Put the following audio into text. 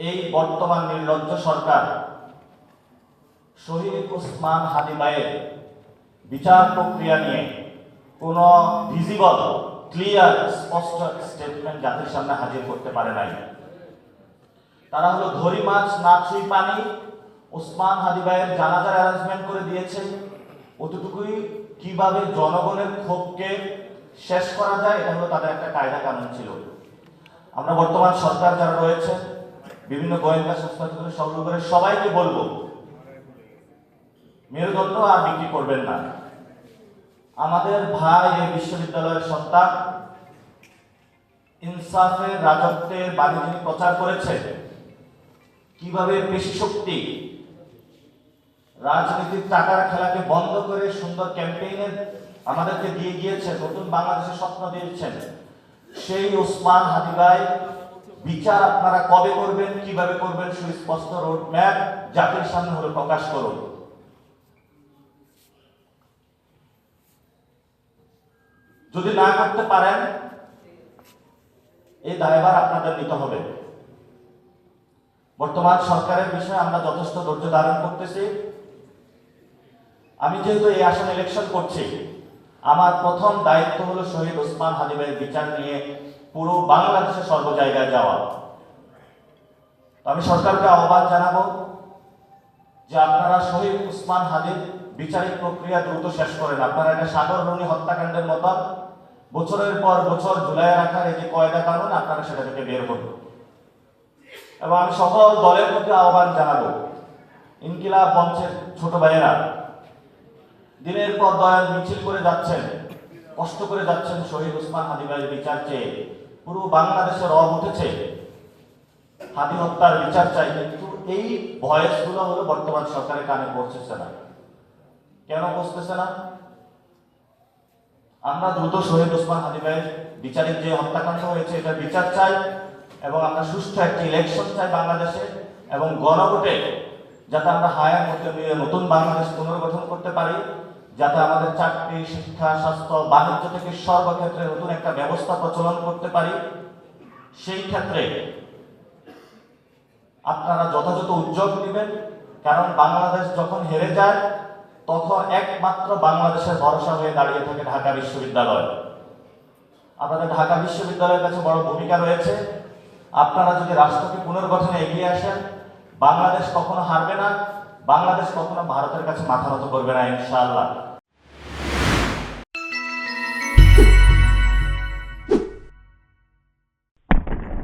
এই বর্তমান নির্লজ্জ সরকার শহীদ ওসমান হাদি ভাইয়ের বিচার প্রক্রিয়া নিয়ে কোন ভিজিবল ক্লিয়ার স্পষ্ট স্টেটমেন্ট জাতির সামনে হাজির করতে পারে নাই। তারা হলো ধরি মাছ না ছুঁই পানি, ওসমান হাদি ভাইয়ের জানাজার অ্যারেঞ্জমেন্ট করে দিয়েছে। অতটুকুই কিভাবে জনগণের ক্ষোভকে শেষ করা যায়, এটা হলো তাদের একটা কায়দা কানুন ছিল। আমরা বর্তমান সরকার যারা রয়েছে, বিভিন্ন গোয়েন্দা সংস্থা থেকে শুরু করে সবাইকে বলবো, মেরুদণ্ড আর বিক্রি করবেন না। আমাদের ভাই এই বিশ্ববিদ্যালয়ের সন্তান, ইনসাফের রাজত্বের বাণী যিনি প্রচার করেছে, কিভাবে পেশি শক্তি রাজনীতির টাকার খেলাকে বন্ধ করে সুন্দর ক্যাম্পেইনে আমাদেরকে দিয়ে গিয়েছে, নতুন বাংলাদেশের স্বপ্ন দিয়েছেন, সেই ওসমান হাদি ভাই বিচার আপনারা কবে করবেন, কিভাবে করবেন, সুস্পষ্ট রোড ম্যাপ জাতির সামনে হলে প্রকাশ করুন। যদি না করতে পারেন, এই দায়ভার আপনাদের নিতে হবে। বর্তমান সরকারের বিষয়ে আমরা যথেষ্ট ধৈর্য ধারণ করতেছি। আমি যেহেতু এই আসনে ইলেকশন করছি, আমার প্রথম দায়িত্ব হলো শহীদ ওসমান হাদি ভাইয়ের বিচার নিয়ে পুরো বাংলাদেশের সর্ব জায়গায় যাওয়া। আমি সরকারকে আহ্বান জানাবো যে আপনারা শহীদ ওসমান হাদির বিচারিক প্রক্রিয়া দ্রুত শেষ করেন। আপনারা এটা সাগররণী হত্যাকাণ্ডের মতো বছরের পর বছর ঝুলাই রাখার এই যে কয়দা কানুন, আপনারা সেটা থেকে বের করুন। এবং আমি সকল দলের মধ্যে আহ্বান জানাবো, ইনকিলাব মঞ্চের ছোট ভাইয়েরা দিনের পর দয়াল মিছিল করে যাচ্ছেন, কষ্ট করে যাচ্ছেন শহীদ ওসমান হাদি ভাইয়ের বিচার চেয়ে। পুরো বাংলাদেশে রব উঠেছে, হাদি হত্যার বিচার চাই, কিন্তু এই ভয়েসগুলো হলো বর্তমান সরকারের কানে পৌঁছেছে না। কেন পৌঁছতেছে না? আমরা দ্রুত শহীদ ওসমান হাদি ভাইয়ের বিচারিক যে হত্যাকাণ্ড হয়েছে এটা বিচার চাই, এবং আমরা সুষ্ঠু একটি ইলেকশন চাই বাংলাদেশে, এবং গণভোটে যাতে আমরা হায়ার মধ্যে নিয়ে নতুন বাংলাদেশ পুনর্গঠন করতে পারি, যাতে আমাদের চাকরি, শিক্ষা, স্বাস্থ্য, বাণিজ্য থেকে সর্বক্ষেত্রে নতুন একটা ব্যবস্থা প্রচলন করতে পারি। সেই ক্ষেত্রে আপনারা যথাযথ উদ্যোগ নেবেন, কারণ বাংলাদেশ যখন হেরে যায় তখন একমাত্র বাংলাদেশের ভরসা হয়ে দাঁড়িয়ে থাকে ঢাকা বিশ্ববিদ্যালয়। আপনাদের ঢাকা বিশ্ববিদ্যালয়ের কাছে বড় ভূমিকা রয়েছে। আপনারা যদি রাষ্ট্রকে পুনর্গঠনে এগিয়ে আসেন, বাংলাদেশ কখনো হারবে না, বাংলাদেশ কখনো ভারতের কাছে মাথা নত করবে না, ইনশাআল্লাহ।